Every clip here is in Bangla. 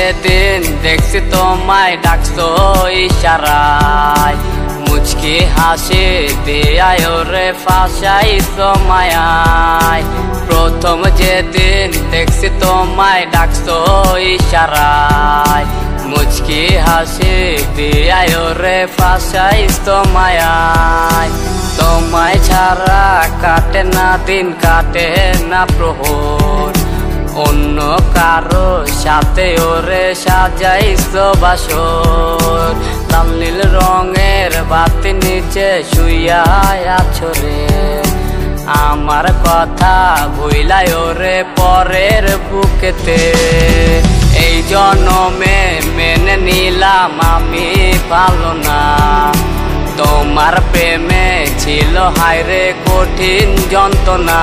যেদিন দেখছি তোমায় ডাকছো ইশারায়, মুচকি হাসি দিয়ায় ওরে ফাঁসাইছো মায়ায়। প্রথম যেদিন দেখছি তোমায় ডাকছো ইশারায়, মুচকি হাসি দিয়ায় ওরে ফাঁসাইছো মায়ায়। তোমায় ছাড়া কাটে না দিন, কাটে না প্রহর, অন্য কারো সাথে ওরে সাজাইছো বাসর। লাল নীল রঙের বাতি নিচে শুইয়া আছো রে, আমার কথা ভুইলাই ওরে পরের বুকেতে। এই জন্মে মেনে নিলাম আমি ভালো না, তোমার প্রেমে ছিল হায়রে কঠিন যন্ত্রণা।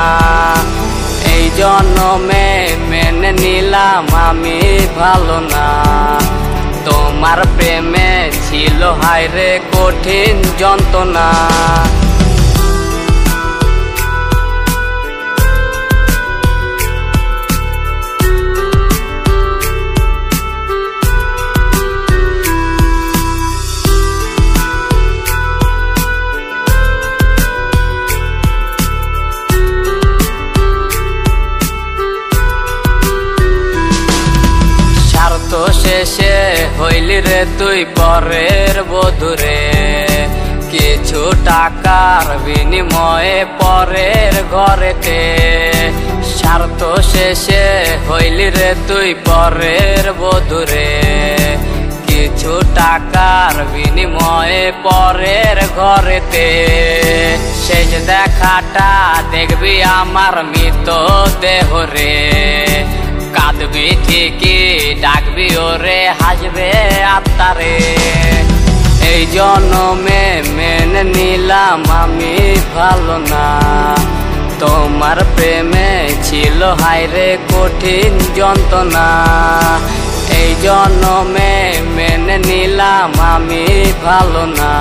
এই জন্মে মেনে নিলাম আমি ভালো না, তোমার প্রেমে ছিল হায়রে কঠিন যন্ত্রণা। শেষে হইলি রে তুই পরের বধুরে, কিছু টাকার বিনিময়ে পরের ঘরেতে। স্বার্থ শেষে হইলি রে তুই পরের বধুরে, কিছু টাকার বিনিময়ে পরের ঘরেতে। শেষ দেখাটা দেখবি আমার মৃত দেহরে, কাঁদবি ঠিকই ডাকবি ওরে হাসবে আত্মারে। এই জন্মে মেনে নিলাম আমি ভালো না, তোমার প্রেমে ছিল হায়রে কঠিন যন্ত্রণা। এই জন্মে মেনে নিলাম আমি ভালো না,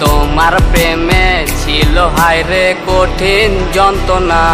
তোমার প্রেমে ছিল হায়রে কঠিন যন্ত্রণা।